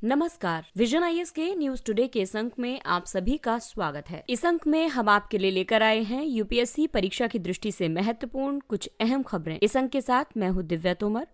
नमस्कार, vision IAS के news today के इस अंक में आप सभी का स्वागत है। इस अंक में हम आपके लिए लेकर आए हैं यूपीएससी परीक्षा की दृष्टि से महत्वपूर्ण कुछ अहम खबरें। इस अंक के साथ मैं हूँ दिव्या तोमर।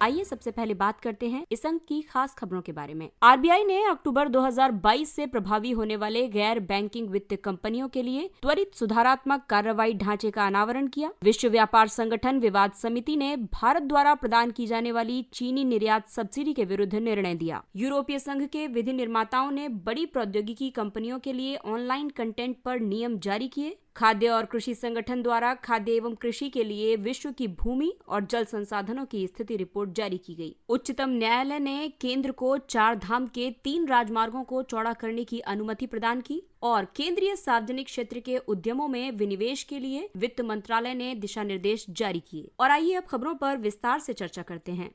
आइए सबसे पहले बात करते हैं इस अंक की खास खबरों के बारे में। आरबीआई ने अक्टूबर 2022 से प्रभावी होने वाले गैर बैंकिंग वित्त कंपनियों के लिए त्वरित सुधारात्मक कार्रवाई ढांचे का अनावरण किया। विश्व व्यापार संगठन विवाद समिति ने भारत द्वारा प्रदान की जाने वाली चीनी निर्यात सब्सिडी के विरुद्ध निर्णय दिया। यूरोपीय संघ के विधि निर्माताओं ने बड़ी प्रौद्योगिकी कंपनियों के लिए ऑनलाइन कंटेंट पर नियम जारी किए। खाद्य और कृषि संगठन द्वारा खाद्य एवं कृषि के लिए विश्व की भूमि और जल संसाधनों की स्थिति रिपोर्ट जारी की गई। उच्चतम न्यायालय ने केंद्र को 4 धाम के 3 राजमार्गों को चौड़ा करने की अनुमति प्रदान की और केंद्रीय सार्वजनिक क्षेत्र के उद्यमों में विनिवेश के लिए वित्त मंत्रालय ने दिशा निर्देश जारी किए। और आइए अब खबरों पर विस्तार से चर्चा करते हैं।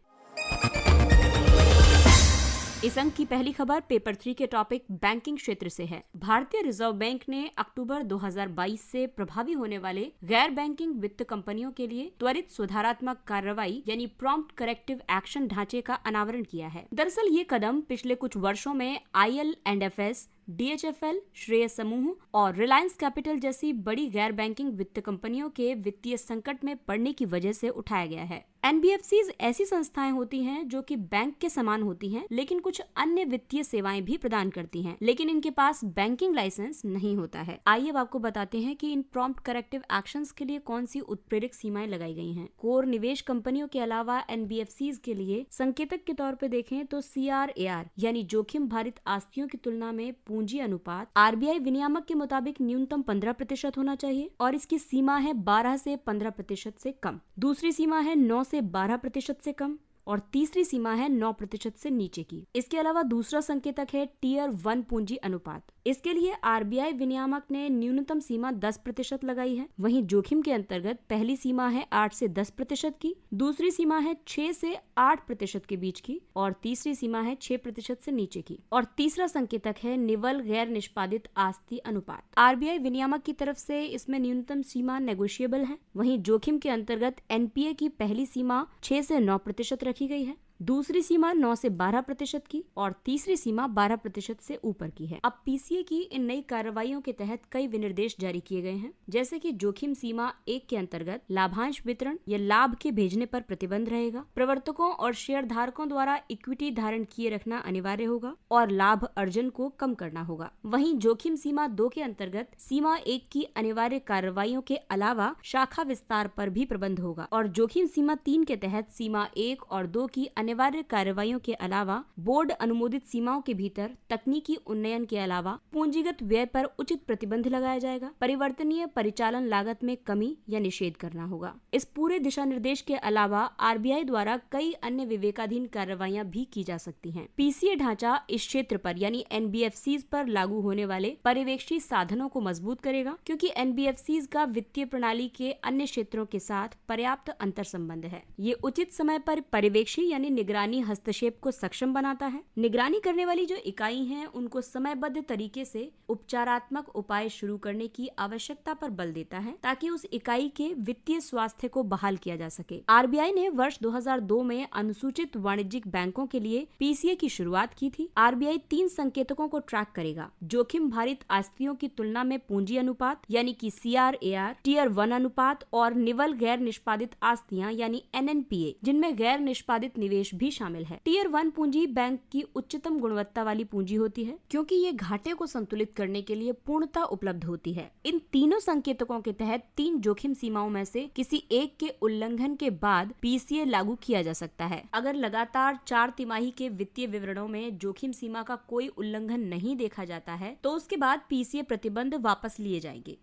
इस अंक की पहली खबर पेपर 3 के टॉपिक बैंकिंग क्षेत्र से है। भारतीय रिजर्व बैंक ने अक्टूबर 2022 से प्रभावी होने वाले गैर बैंकिंग वित्त कंपनियों के लिए त्वरित सुधारात्मक कार्रवाई यानी प्रॉम्प्ट करेक्टिव एक्शन ढांचे का अनावरण किया है। दरअसल ये कदम पिछले कुछ वर्षों में IL&FS, DHFL, श्रेयस समूह और रिलायंस कैपिटल जैसी बड़ी गैर बैंकिंग वित्त कंपनियों के वित्तीय संकट में पड़ने की वजह से उठाया गया है। NBFCs ऐसी संस्थाएं होती हैं जो कि बैंक के समान होती हैं, लेकिन कुछ अन्य वित्तीय सेवाएं भी प्रदान करती हैं, लेकिन इनके पास बैंकिंग लाइसेंस नहीं होता है। आइए अब आपको बताते हैं कि इन प्रॉम्प्ट करेक्टिव एक्शंस के लिए कौन सी उत्प्रेरक सीमाएं लगाई गई हैं। कोर निवेश कंपनियों के अलावा NBFCs के लिए संकेतक के तौर पर देखें तो CRAR यानी जोखिम भारित आस्तियों की तुलना में पूंजी अनुपात RBI विनियामक के मुताबिक न्यूनतम 15% होना चाहिए और इसकी सीमा है 12 से 15% से कम। दूसरी सीमा है 9 से 12% से कम और तीसरी सीमा है 9% से नीचे की। इसके अलावा दूसरा संकेतक है टियर 1 पूंजी अनुपात। इसके लिए RBI विनियामक ने न्यूनतम सीमा 10% लगाई है। वहीं जोखिम के अंतर्गत पहली सीमा है 8 से 10% की, दूसरी सीमा है 6 से 8% के बीच की और तीसरी सीमा है 6% से नीचे की। और तीसरा संकेतक है निवल गैर निष्पादित आस्ति अनुपात। RBI विनियामक की तरफ से इसमें न्यूनतम सीमा नेगोशिएबल है। वहीं जोखिम के अंतर्गत NPA की पहली सीमा 6 से 9% रखी गई है, दूसरी सीमा 9 से 12% की और तीसरी सीमा 12% से ऊपर की है। अब PCA की इन नई कार्रवाइयों के तहत कई विनिर्देश जारी किए गए हैं, जैसे कि जोखिम सीमा 1 के अंतर्गत लाभांश वितरण या लाभ के भेजने पर प्रतिबंध रहेगा। प्रवर्तकों और शेयर धारकों द्वारा इक्विटी धारण किए रखना अनिवार्य होगा और लाभ अर्जन को कम करना होगा। वहीं जोखिम सीमा 2 के अंतर्गत सीमा 1 की अनिवार्य कार्रवाइयों के अलावा शाखा विस्तार पर भी प्रतिबंध होगा और जोखिम सीमा 3 के तहत सीमा 1 और 2 की अनिवार्य कार्रवाइयों के अलावा बोर्ड अनुमोदित सीमाओं के भीतर तकनीकी उन्नयन के अलावा पूंजीगत व्यय पर उचित प्रतिबंध लगाया जाएगा। परिवर्तनीय परिचालन लागत में कमी या निषेध करना होगा। इस पूरे दिशा निर्देश के अलावा RBI द्वारा कई अन्य विवेकाधीन कार्रवाइयां भी की जा सकती हैं। PCA ढांचा इस क्षेत्र पर यानी NBFCs पर लागू होने वाले पर्यवेक्षी साधनों को मजबूत करेगा, क्योंकि NBFCs का वित्तीय प्रणाली के अन्य क्षेत्रों के साथ पर्याप्त अंतर संबंध है। ये उचित समय पर पर्यवेक्षी यानी निगरानी हस्तक्षेप को सक्षम बनाता है। निगरानी करने वाली जो इकाई हैं, उनको समयबद्ध तरीके से उपचारात्मक उपाय शुरू करने की आवश्यकता पर बल देता है, ताकि उस इकाई के वित्तीय स्वास्थ्य को बहाल किया जा सके। RBI ने वर्ष 2002 में अनुसूचित वाणिज्यिक बैंकों के लिए PCA की शुरुआत की थी। RBI 3 संकेतकों को ट्रैक करेगा: जोखिम भारित आस्तियों की तुलना में पूंजी अनुपात यानी कि CRAR, टियर 1 अनुपात और निवल गैर निष्पादित आस्तियां यानी NNPA, जिनमें गैर निष्पादित निवेश भी शामिल है। टियर 1 पूंजी बैंक की उच्चतम गुणवत्ता वाली पूंजी होती है, क्योंकि ये घाटे को संतुलित करने के लिए पूर्णतः उपलब्ध होती है। इन तीनों संकेतकों के तहत 3 जोखिम सीमाओं में से किसी एक के उल्लंघन के बाद PCA लागू किया जा सकता है। अगर लगातार 4 तिमाही के वित्तीय विवरणों में जोखिम सीमा का कोई उल्लंघन नहीं देखा जाता है, तो उसके बाद PCA प्रतिबंध वापस लिए जाएंगे।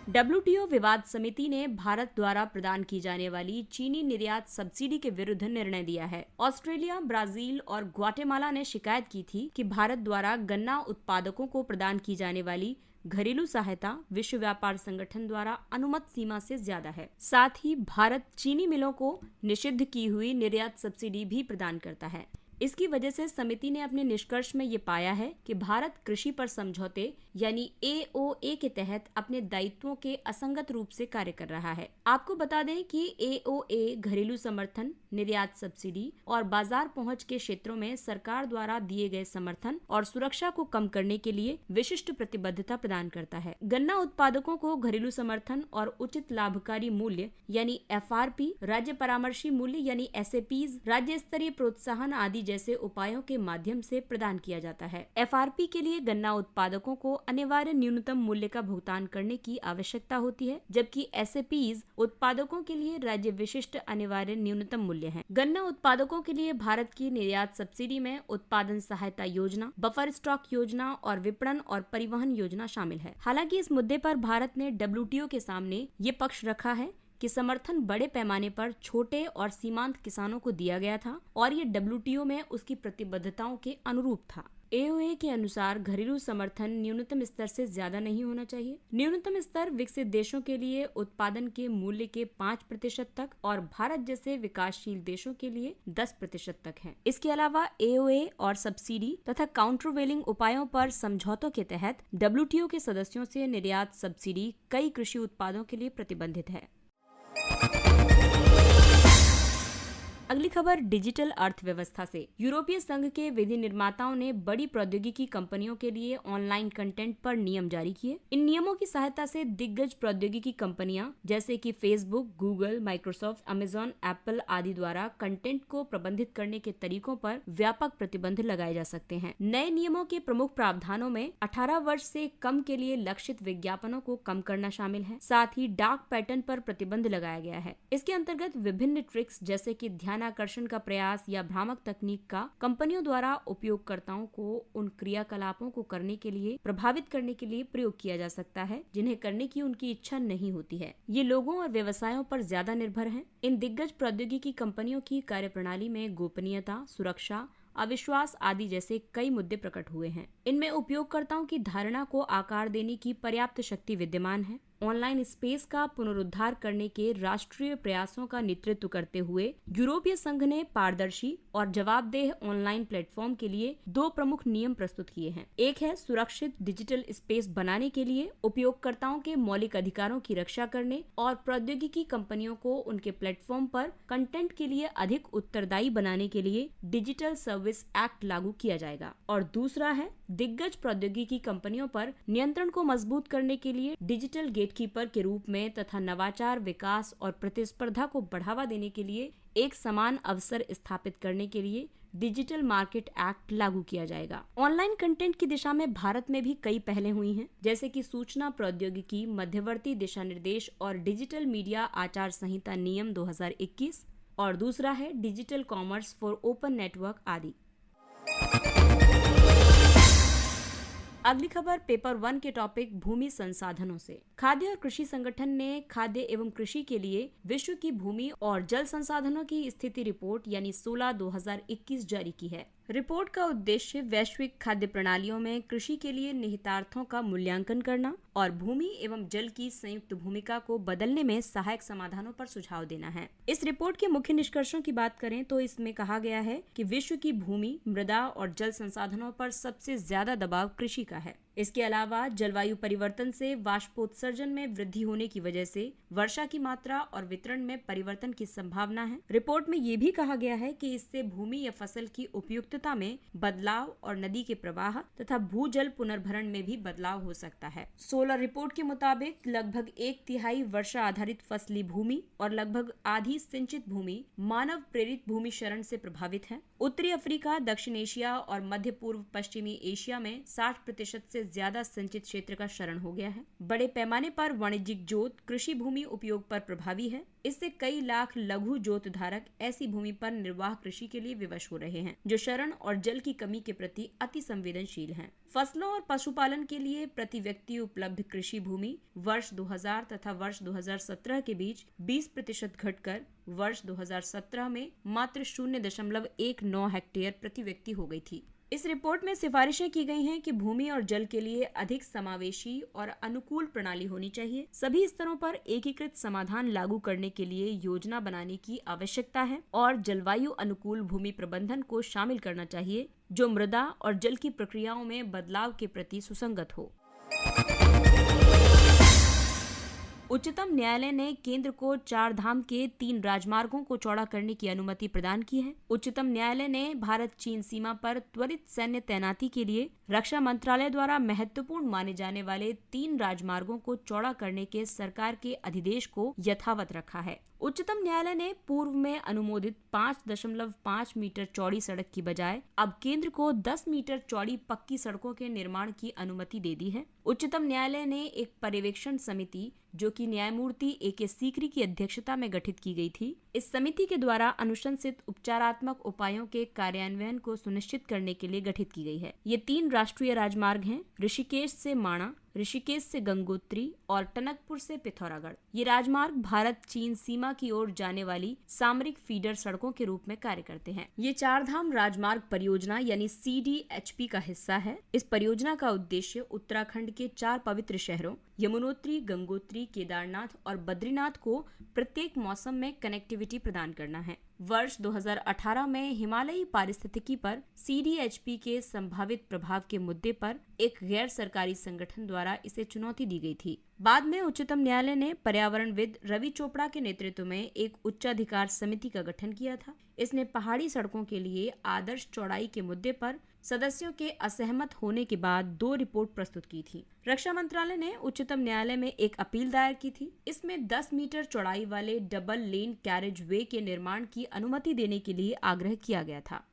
WTO विवाद समिति ने भारत द्वारा प्रदान की जाने वाली चीनी निर्यात सब्सिडी के विरुद्ध निर्णय दिया है। ऑस्ट्रेलिया, ब्राजील और ग्वाटेमाला ने शिकायत की थी कि भारत द्वारा गन्ना उत्पादकों को प्रदान की जाने वाली घरेलू सहायता विश्व व्यापार संगठन द्वारा अनुमत सीमा से ज्यादा है। साथ ही भारत चीनी मिलों को निषिद्ध की हुई निर्यात सब्सिडी भी प्रदान करता है। इसकी वजह से समिति ने अपने निष्कर्ष में ये पाया है कि भारत कृषि पर समझौते यानी AOA के तहत अपने दायित्वों के असंगत रूप से कार्य कर रहा है। आपको बता दें कि AOA घरेलू समर्थन, निर्यात सब्सिडी और बाजार पहुंच के क्षेत्रों में सरकार द्वारा दिए गए समर्थन और सुरक्षा को कम करने के लिए विशिष्ट प्रतिबद्धता प्रदान करता है। गन्ना उत्पादकों को घरेलू समर्थन और उचित लाभकारी मूल्य यानी FRP, राज्य परामर्शी मूल्य यानी SAPs, राज्य स्तरीय प्रोत्साहन आदि जैसे उपायों के माध्यम से प्रदान किया जाता है। FRP के लिए गन्ना उत्पादकों को अनिवार्य न्यूनतम मूल्य का भुगतान करने की आवश्यकता होती है, जबकि SAPs उत्पादकों के लिए राज्य विशिष्ट अनिवार्य न्यूनतम मूल्य है। गन्ना उत्पादकों के लिए भारत की निर्यात सब्सिडी में उत्पादन सहायता योजना, बफर स्टॉक योजना और विपणन और परिवहन योजना शामिल है। हालांकि इस मुद्दे पर भारत ने WTO के सामने ये पक्ष रखा है कि समर्थन बड़े पैमाने पर छोटे और सीमांत किसानों को दिया गया था और ये WTO में उसकी प्रतिबद्धताओं के अनुरूप था। AOA के अनुसार घरेलू समर्थन न्यूनतम स्तर से ज्यादा नहीं होना चाहिए। न्यूनतम स्तर विकसित देशों के लिए उत्पादन के मूल्य के 5% तक और भारत जैसे विकासशील देशों के लिए 10% तक है। इसके अलावा AOA और सब्सिडी तथा काउंटरवेलिंग उपायों पर समझौतों के तहत WTO के सदस्यों से निर्यात सब्सिडी कई कृषि उत्पादों के लिए प्रतिबंधित है। अगली खबर डिजिटल अर्थव्यवस्था से। यूरोपीय संघ के विधि निर्माताओं ने बड़ी प्रौद्योगिकी कंपनियों के लिए ऑनलाइन कंटेंट पर नियम जारी किए। इन नियमों की सहायता से दिग्गज प्रौद्योगिकी कंपनियां जैसे कि Facebook, Google, Microsoft, Amazon, Apple आदि द्वारा कंटेंट को प्रबंधित करने के तरीकों पर व्यापक प्रतिबंध लगाए जा सकते हैं। नए नियमों के प्रमुख प्रावधानों में 18 वर्ष से कम के लिए लक्षित विज्ञापनों को कम करना शामिल है। साथ ही डार्क पैटर्न पर प्रतिबंध लगाया गया है। इसके अंतर्गत विभिन्न ट्रिक्स जैसे कि ध्यान आकर्षण का प्रयास या भ्रामक तकनीक का कंपनियों द्वारा उपयोगकर्ताओं को उन क्रियाकलापों को करने के लिए प्रभावित करने के लिए प्रयोग किया जा सकता है जिन्हें करने की उनकी इच्छा नहीं होती है। ये लोगों और व्यवसायों पर ज्यादा निर्भर हैं। इन दिग्गज प्रौद्योगिकी कंपनियों की कार्यप्रणाली में गोपनीयता, सुरक्षा, अविश्वास आदि जैसे कई मुद्दे प्रकट हुए हैं। इनमें उपयोगकर्ताओं की धारणा को आकार देने की पर्याप्त शक्ति विद्यमान है। ऑनलाइन स्पेस का पुनरुद्धार करने के राष्ट्रीय प्रयासों का नेतृत्व करते हुए यूरोपीय संघ ने पारदर्शी और जवाबदेह ऑनलाइन प्लेटफॉर्म के लिए 2 प्रमुख नियम प्रस्तुत किए हैं। एक है सुरक्षित डिजिटल स्पेस बनाने के लिए उपयोगकर्ताओं के मौलिक अधिकारों की रक्षा करने और प्रौद्योगिकी कंपनियों को उनके प्लेटफॉर्म पर कंटेंट के लिए अधिक उत्तरदायी बनाने के लिए डिजिटल सर्विस एक्ट लागू किया जाएगा। और दूसरा है दिग्गज प्रौद्योगिकी कंपनियों पर नियंत्रण को मजबूत करने के लिए डिजिटल गेटकीपर के रूप में तथा नवाचार, विकास और प्रतिस्पर्धा को बढ़ावा देने के लिए एक समान अवसर स्थापित करने के लिए डिजिटल मार्केट एक्ट लागू किया जाएगा। ऑनलाइन कंटेंट की दिशा में भारत में भी कई पहलें हुई हैं, जैसे कि सूचना प्रौद्योगिकी मध्यवर्ती दिशा निर्देश और डिजिटल मीडिया आचार संहिता नियम 2021 और दूसरा है digital commerce for open network आदि। अगली खबर पेपर 1 के टॉपिक भूमि संसाधनों से। खाद्य और कृषि संगठन ने खाद्य एवं कृषि के लिए विश्व की भूमि और जल संसाधनों की स्थिति रिपोर्ट यानी 16/2021 जारी की है। रिपोर्ट का उद्देश्य वैश्विक खाद्य प्रणालियों में कृषि के लिए निहितार्थों का मूल्यांकन करना और भूमि एवं जल की संयुक्त भूमिका को बदलने में सहायक समाधानों पर सुझाव देना है। इस रिपोर्ट के मुख्य निष्कर्षों की बात करें तो इसमें कहा गया है कि विश्व की भूमि, मृदा और जल संसाधनों पर सबसे ज्यादा दबाव कृषि का है। इसके अलावा जलवायु परिवर्तन से वाष्पोत्सर्जन में वृद्धि होने की वजह से वर्षा की मात्रा और वितरण में परिवर्तन की संभावना है। रिपोर्ट में ये भी कहा गया है कि इससे भूमि या फसल की उपयुक्तता में बदलाव और नदी के प्रवाह तथा भूजल पुनर्भरण में भी बदलाव हो सकता है। 16 रिपोर्ट के मुताबिक लगभग 1/3 वर्षा आधारित फसली भूमि और लगभग आधी सिंचित भूमि मानव प्रेरित भूमि क्षरण से प्रभावित है। उत्तरी अफ्रीका, दक्षिण एशिया और मध्य पूर्व पश्चिमी एशिया में 60% से ज्यादा सिंचित क्षेत्र का क्षरण हो गया है। बड़े पैमाने पर वाणिज्यिक जोत कृषि भूमि उपयोग पर प्रभावी है। इससे कई लाख लघु जोत धारक ऐसी भूमि पर निर्वाह कृषि के लिए विवश हो रहे हैं जो क्षरण और जल की कमी के प्रति अति संवेदनशील हैं। फसलों और पशुपालन के लिए प्रति व्यक्ति उपलब्ध कृषि भूमि वर्ष 2000 तथा वर्ष 2017 के बीच 20% घटकर वर्ष 2017 में मात्र 0.19 हेक्टेयर प्रति व्यक्ति हो गई थी। इस रिपोर्ट में सिफारिशें की गई हैं कि भूमि और जल के लिए अधिक समावेशी और अनुकूल प्रणाली होनी चाहिए। सभी स्तरों पर एकीकृत समाधान लागू करने के लिए योजना बनाने की आवश्यकता है और जलवायु अनुकूल भूमि प्रबंधन को शामिल करना चाहिए जो मृदा और जल की प्रक्रियाओं में बदलाव के प्रति सुसंगत हो। उच्चतम न्यायालय ने केंद्र को 4 धाम के 3 राजमार्गों को चौड़ा करने की अनुमति प्रदान की है। उच्चतम न्यायालय ने भारत चीन सीमा पर त्वरित सैन्य तैनाती के लिए रक्षा मंत्रालय द्वारा महत्वपूर्ण माने जाने वाले 3 राजमार्गों को चौड़ा करने के सरकार के अधिदेश को यथावत रखा है। उच्चतम न्यायालय ने पूर्व में अनुमोदित 5.5 मीटर चौड़ी सड़क की बजाय अब केंद्र को 10 मीटर चौड़ी पक्की सड़कों के निर्माण की अनुमति दे दी है। उच्चतम न्यायालय ने एक पर्यवेक्षण समिति जो कि न्यायमूर्ति A.K. सीकरी की अध्यक्षता में गठित की गई थी, इस समिति के द्वारा अनुशंसित उपचारात्मक उपायों के कार्यान्वयन को सुनिश्चित करने के लिए गठित की गई है। ये 3 राष्ट्रीय राजमार्ग हैं, ऋषिकेश से माणा, ऋषिकेश से गंगोत्री और टनकपुर से पिथौरागढ़। ये राजमार्ग भारत चीन सीमा की ओर जाने वाली सामरिक फीडर सड़कों के रूप में कार्य करते हैं। ये 4 धाम राजमार्ग परियोजना यानी CDHP का हिस्सा है। इस परियोजना का उद्देश्य उत्तराखंड के 4 पवित्र शहरों यमुनोत्री, गंगोत्री, केदारनाथ और बद्रीनाथ को प्रत्येक मौसम में कनेक्टिविटी प्रदान करना है। वर्ष 2018 में हिमालयी पारिस्थितिकी पर CDHP के संभावित प्रभाव के मुद्दे पर एक गैर सरकारी संगठन द्वारा इसे चुनौती दी गई थी। बाद में उच्चतम न्यायालय ने पर्यावरणविद रवि चोपड़ा के नेतृत्व में एक उच्चाधिकार समिति का गठन किया था। इसने पहाड़ी सड़कों के लिए आदर्श चौड़ाई के मुद्दे पर सदस्यों के असहमत होने के बाद 2 रिपोर्ट प्रस्तुत की थी। रक्षा मंत्रालय ने उच्चतम न्यायालय में एक अपील दायर की थी। इसमें 10 मीटर चौड़ाई वाले डबल लेन कैरेज वे के निर्माण की अनुमति देने के लिए आग्रह किया गया था।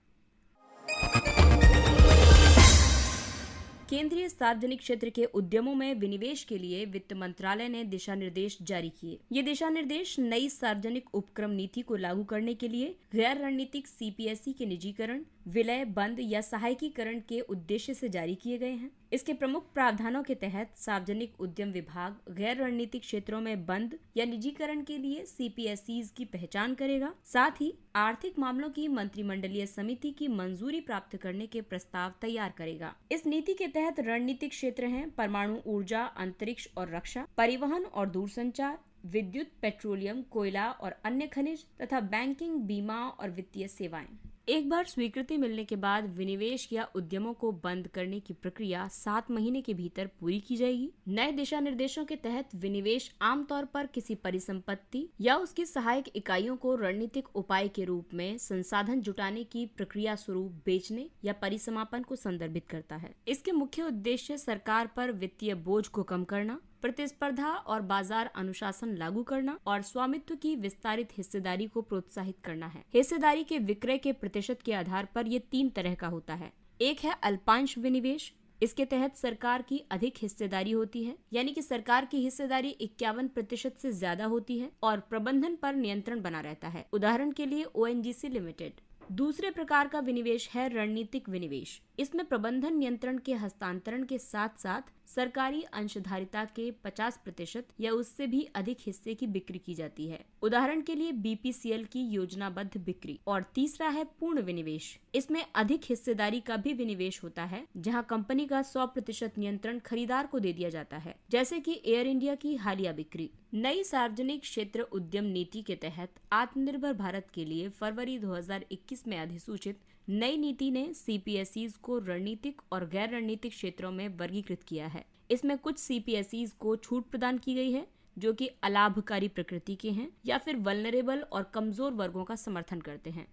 केंद्रीय सार्वजनिक क्षेत्र के उद्यमों में विनिवेश के लिए वित्त मंत्रालय ने दिशा निर्देश जारी किए। ये दिशा निर्देश नई सार्वजनिक उपक्रम नीति को लागू करने के लिए गैर रणनीतिक CPSE के निजीकरण, विलय, बंद या सहायकीकरण के उद्देश्य से जारी किए गए हैं। इसके प्रमुख प्रावधानों के तहत सार्वजनिक उद्यम विभाग गैर रणनीतिक क्षेत्रों में बंद या निजीकरण के लिए CPSEs की पहचान करेगा। साथ ही आर्थिक मामलों की मंत्रिमंडलीय समिति की मंजूरी प्राप्त करने के प्रस्ताव तैयार करेगा। इस नीति के तहत रणनीतिक क्षेत्र हैं परमाणु ऊर्जा, अंतरिक्ष और रक्षा, परिवहन और दूरसंचार, विद्युत, पेट्रोलियम, कोयला और अन्य खनिज तथा बैंकिंग, बीमा और वित्तीय सेवाएं। एक बार स्वीकृति मिलने के बाद विनिवेश या उद्यमों को बंद करने की प्रक्रिया 7 महीने के भीतर पूरी की जाएगी। नए दिशा निर्देशों के तहत विनिवेश आमतौर पर किसी परिसंपत्ति या उसकी सहायक इकाइयों को रणनीतिक उपाय के रूप में संसाधन जुटाने की प्रक्रिया स्वरूप बेचने या परिसमापन को संदर्भित करता है। इसके मुख्य उद्देश्य सरकार पर वित्तीय बोझ को कम करना, प्रतिस्पर्धा और बाजार अनुशासन लागू करना और स्वामित्व की विस्तारित हिस्सेदारी को प्रोत्साहित करना है। हिस्सेदारी के विक्रय के प्रतिशत के आधार पर ये 3 तरह का होता है। एक है अल्पांश विनिवेश। इसके तहत सरकार की अधिक हिस्सेदारी होती है, यानी कि सरकार की हिस्सेदारी 51% से ज्यादा होती है और प्रबंधन पर नियंत्रण बना रहता है। उदाहरण के लिए ONGC लिमिटेड। दूसरे प्रकार का विनिवेश है रणनीतिक विनिवेश। इसमें प्रबंधन नियंत्रण के हस्तांतरण के साथ साथ सरकारी अंशधारिता के 50% या उससे भी अधिक हिस्से की बिक्री की जाती है। उदाहरण के लिए BPCL की योजनाबद्ध बिक्री। और तीसरा है पूर्ण विनिवेश। इसमें अधिक हिस्सेदारी का भी विनिवेश होता है, जहां कंपनी का 100% नियंत्रण खरीदार को दे दिया जाता है, जैसे कि एयर इंडिया की हालिया बिक्री। नई सार्वजनिक क्षेत्र उद्यम नीति के तहत आत्मनिर्भर भारत के लिए फरवरी 2021 में अधिसूचित नई नीति ने CPSEs को रणनीतिक और गैर रणनीतिक क्षेत्रों में वर्गीकृत किया है। इसमें कुछ CPSEs को छूट प्रदान की गई है जो कि अलाभकारी प्रकृति के हैं या फिर वल्नरेबल और कमजोर वर्गों का समर्थन करते हैं।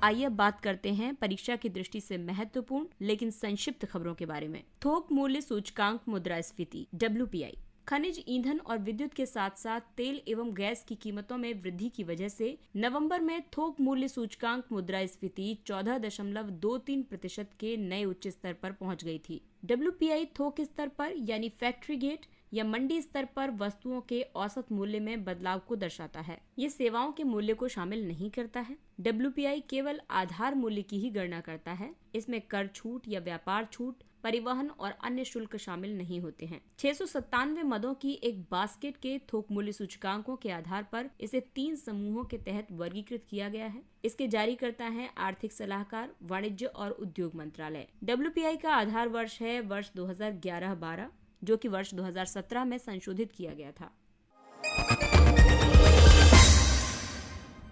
आइए अब बात करते हैं परीक्षा की दृष्टि से महत्वपूर्ण लेकिन संक्षिप्त खबरों के बारे में। थोक मूल्य सूचकांक मुद्रास्फीति WPI खनिज, ईंधन और विद्युत के साथ साथ तेल एवं गैस की कीमतों में वृद्धि की वजह से नवंबर में थोक मूल्य सूचकांक मुद्रास्फीति 14.23% के नए उच्च स्तर पर पहुंच गई थी। WPI थोक स्तर पर यानी फैक्ट्री गेट या मंडी स्तर पर वस्तुओं के औसत मूल्य में बदलाव को दर्शाता है। ये सेवाओं के मूल्य को शामिल नहीं करता है। WPI केवल आधार मूल्य की ही गणना करता है। इसमें कर छूट या व्यापार छूट, परिवहन और अन्य शुल्क शामिल नहीं होते हैं। 697 मदों की एक बास्केट के थोक मूल्य सूचकांकों के आधार पर इसे 3 समूहों के तहत वर्गीकृत किया गया है। इसके जारीकर्ता हैं आर्थिक सलाहकार, वाणिज्य और उद्योग मंत्रालय। WPI का आधार वर्ष है वर्ष 2011-12, जो कि वर्ष 2017 में संशोधित किया गया था।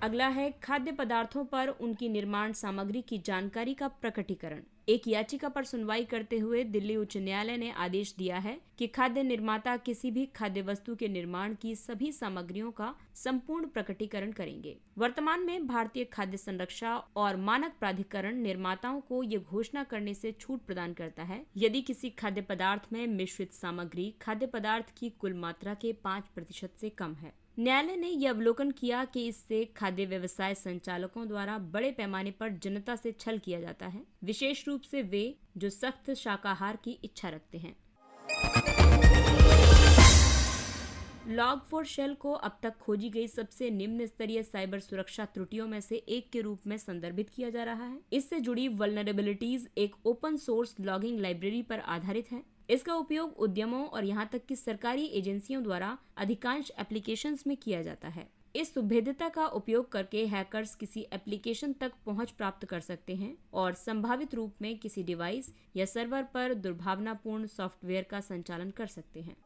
अगला है खाद्य पदार्थों पर उनकी निर्माण सामग्री की जानकारी का प्रकटीकरण। एक याचिका पर सुनवाई करते हुए दिल्ली उच्च न्यायालय ने आदेश दिया है कि खाद्य निर्माता किसी भी खाद्य वस्तु के निर्माण की सभी सामग्रियों का संपूर्ण प्रकटीकरण करेंगे। वर्तमान में भारतीय खाद्य संरक्षा और मानक प्राधिकरण निर्माताओं को ये घोषणा करने से छूट प्रदान करता है यदि किसी खाद्य पदार्थ में मिश्रित सामग्री खाद्य पदार्थ की कुल मात्रा के 5% से कम है। न्यायालय ने यह अवलोकन किया कि इससे खाद्य व्यवसाय संचालकों द्वारा बड़े पैमाने पर जनता से छल किया जाता है, विशेष रूप से वे जो सख्त शाकाहार की इच्छा रखते हैं। Log4Shell को अब तक खोजी गई सबसे निम्न स्तरीय साइबर सुरक्षा त्रुटियों में से एक के रूप में संदर्भित किया जा रहा है। इससे जुड़ी वल्नरेबिलिटीज एक ओपन सोर्स लॉगिंग लाइब्रेरी पर आधारित है। इसका उपयोग उद्यमों और यहां तक कि सरकारी एजेंसियों द्वारा अधिकांश एप्लीकेशंस में किया जाता है। इस सुभेद्यता का उपयोग करके हैकर्स किसी एप्लीकेशन तक पहुंच प्राप्त कर सकते हैं और संभावित रूप में किसी डिवाइस या सर्वर पर दुर्भावनापूर्ण सॉफ्टवेयर का संचालन कर सकते हैं।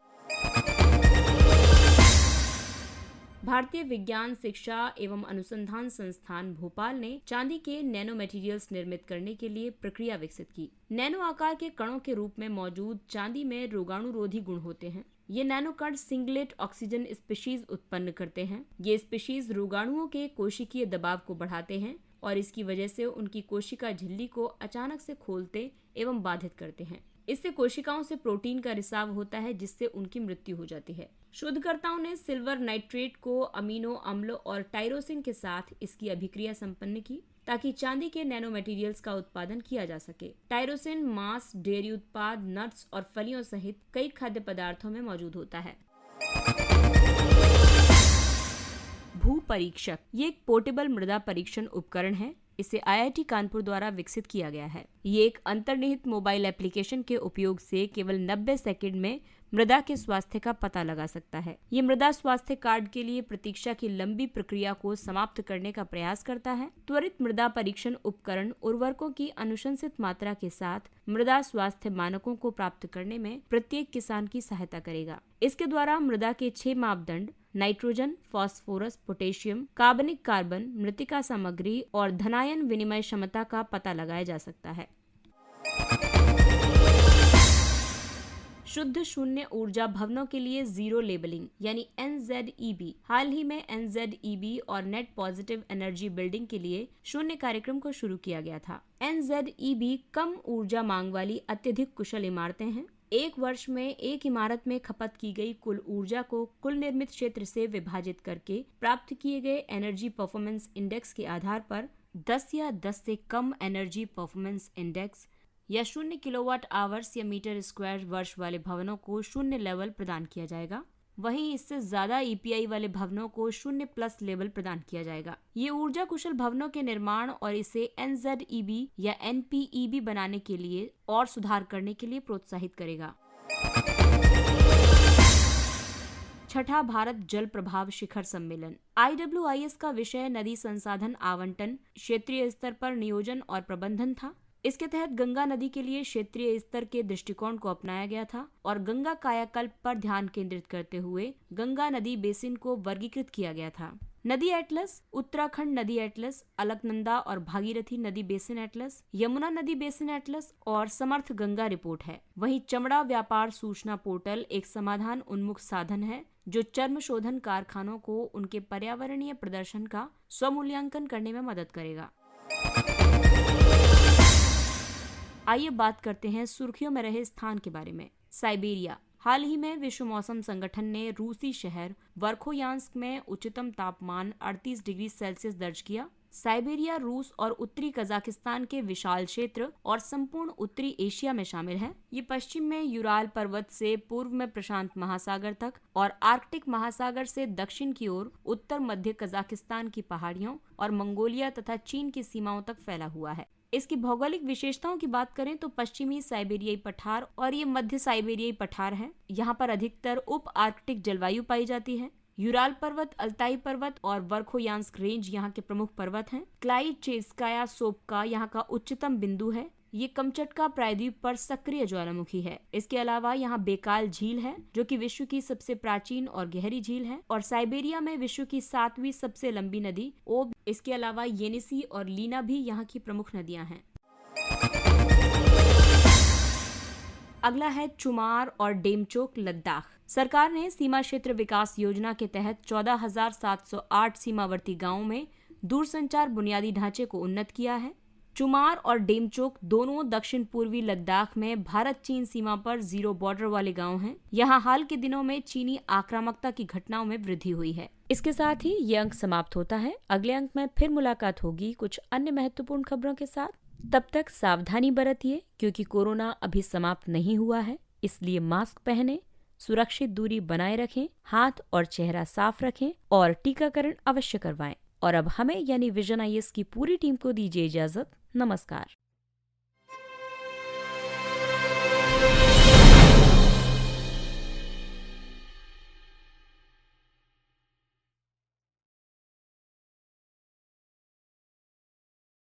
भारतीय विज्ञान शिक्षा एवं अनुसंधान संस्थान भोपाल ने चांदी के नैनो मटेरियल्स निर्मित करने के लिए प्रक्रिया विकसित की। नैनो आकार के कणों के रूप में मौजूद चांदी में रोगाणुरोधी गुण होते हैं। ये नैनो कण सिंगलेट ऑक्सीजन स्पीशीज उत्पन्न करते हैं। ये स्पीशीज रोगाणुओं के कोशिकीय दबाव को बढ़ाते हैं और इसकी वजह से उनकी कोशिका झिल्ली को अचानक से खोलते एवं बाधित करते हैं। इससे कोशिकाओं से प्रोटीन का रिसाव होता है जिससे उनकी मृत्यु हो जाती है। शोधकर्ताओं ने सिल्वर नाइट्रेट को अमीनो अम्ल और टायरोसिन के साथ इसकी अभिक्रिया संपन्न की ताकि चांदी के नैनो मटेरियल्स का उत्पादन किया जा सके। टायरोसिन मांस, डेयरी उत्पाद, नट्स और फलियों सहित कई खाद्य पदार्थों में मौजूद होता है। भू परीक्षक ये एक पोर्टेबल मृदा परीक्षण उपकरण है। इसे IIT कानपुर द्वारा विकसित किया गया है। ये एक अंतर्निहित मोबाइल एप्लीकेशन के उपयोग से केवल 90 सेकंड में मृदा के स्वास्थ्य का पता लगा सकता है। ये मृदा स्वास्थ्य कार्ड के लिए प्रतीक्षा की लंबी प्रक्रिया को समाप्त करने का प्रयास करता है। त्वरित मृदा परीक्षण उपकरण उर्वरकों की अनुशंसित मात्रा के साथ मृदा स्वास्थ्य मानकों को प्राप्त करने में प्रत्येक किसान की सहायता करेगा। इसके द्वारा मृदा के 6 मापदंड नाइट्रोजन, फास्फोरस, पोटेशियम, कार्बनिक कार्बन, मृतिका सामग्री और धनायन विनिमय क्षमता का पता लगाया जा सकता है। शुद्ध शून्य ऊर्जा भवनों के लिए जीरो लेबलिंग यानी NZEB। हाल ही में NZEB और नेट पॉजिटिव एनर्जी बिल्डिंग के लिए शून्य कार्यक्रम को शुरू किया गया था। NZEB कम ऊर्जा मांग वाली अत्यधिक कुशल इमारतें हैं। एक वर्ष में एक इमारत में खपत की गई कुल ऊर्जा को कुल निर्मित क्षेत्र से विभाजित करके प्राप्त किए गए एनर्जी परफॉर्मेंस इंडेक्स के आधार पर 10 या 10 से कम एनर्जी परफॉर्मेंस इंडेक्स या 0 किलोवाट आवर्स या मीटर स्क्वायर वर्ष वाले भवनों को 0 लेवल प्रदान किया जाएगा। वहीं इससे ज्यादा EPI वाले भवनों को 0+ लेवल प्रदान किया जाएगा। ये ऊर्जा कुशल भवनों के निर्माण और इसे NZEB या NPEB बनाने के लिए और सुधार करने के लिए प्रोत्साहित करेगा। छठा भारत जल प्रभाव शिखर सम्मेलन। IWIS का विषय नदी संसाधन आवंटन, क्षेत्रीय स्तर पर नियोजन और प्रबंधन था। इसके तहत गंगा नदी के लिए क्षेत्रीय स्तर के दृष्टिकोण को अपनाया गया था और गंगा कायाकल्प पर ध्यान केंद्रित करते हुए गंगा नदी बेसिन को वर्गीकृत किया गया था। नदी एटलस, उत्तराखंड नदी एटलस, अलकनंदा और भागीरथी नदी बेसिन एटलस, यमुना नदी बेसिन एटलस और समर्थ गंगा रिपोर्ट है। वहीं चमड़ा व्यापार सूचना पोर्टल एक समाधान उन्मुख साधन है जो चर्म शोधन कारखानों को उनके पर्यावरणीय प्रदर्शन का स्वमूल्यांकन करने में मदद करेगा। आइए बात करते हैं सुर्खियों में रहे स्थान के बारे में। साइबेरिया। हाल ही में विश्व मौसम संगठन ने रूसी शहर वर्खोयांस्क में उच्चतम तापमान 38 डिग्री सेल्सियस दर्ज किया। साइबेरिया रूस और उत्तरी कजाकिस्तान के विशाल क्षेत्र और संपूर्ण उत्तरी एशिया में शामिल है। ये पश्चिम में यूराल पर्वत से पूर्व में प्रशांत महासागर तक और आर्कटिक महासागर से दक्षिण की ओर उत्तर मध्य कजाकिस्तान की पहाड़ियों और मंगोलिया तथा चीन की सीमाओं तक फैला हुआ है। इसकी भौगोलिक विशेषताओं की बात करें तो पश्चिमी साइबेरियाई पठार और ये मध्य साइबेरियाई पठार है। यहाँ पर अधिकतर उप आर्कटिक जलवायु पाई जाती है। यूराल पर्वत, अल्ताई पर्वत और वर्खोयांस्क रेंज यहाँ के प्रमुख पर्वत हैं। क्लाइचेस्काया सोपका यहाँ का उच्चतम बिंदु है। ये कमचटका प्रायद्वीप पर सक्रिय ज्वालामुखी है। इसके अलावा यहाँ बेकाल झील है, जो कि विश्व की सबसे प्राचीन और गहरी झील है, और साइबेरिया में विश्व की 7वीं सबसे लंबी नदी ओब। इसके अलावा येनिसी और लीना भी यहाँ की प्रमुख नदियाँ हैं। अगला है चुमार और डेमचोक लद्दाख। सरकार ने सीमा क्षेत्र विकास योजना के तहत 14,708 सीमावर्ती गांवों में दूरसंचार बुनियादी ढांचे को उन्नत किया है। चुमार और डेमचोक दोनों दक्षिण पूर्वी लद्दाख में भारत चीन सीमा पर जीरो बॉर्डर वाले गांव हैं। यहाँ हाल के दिनों में चीनी आक्रामकता की घटनाओं में वृद्धि हुई है। इसके साथ ही ये अंक समाप्त होता है। अगले अंक में फिर मुलाकात होगी कुछ अन्य महत्वपूर्ण खबरों के साथ। तब तक सावधानी बरतिए, क्योंकि कोरोना अभी समाप्त नहीं हुआ है। इसलिए मास्क पहनें, सुरक्षित दूरी बनाए रखें, हाथ और चेहरा साफ रखें और टीकाकरण अवश्य करवाएं। और अब हमें यानी विजन IAS की पूरी टीम को दीजिए इजाजत। नमस्कार।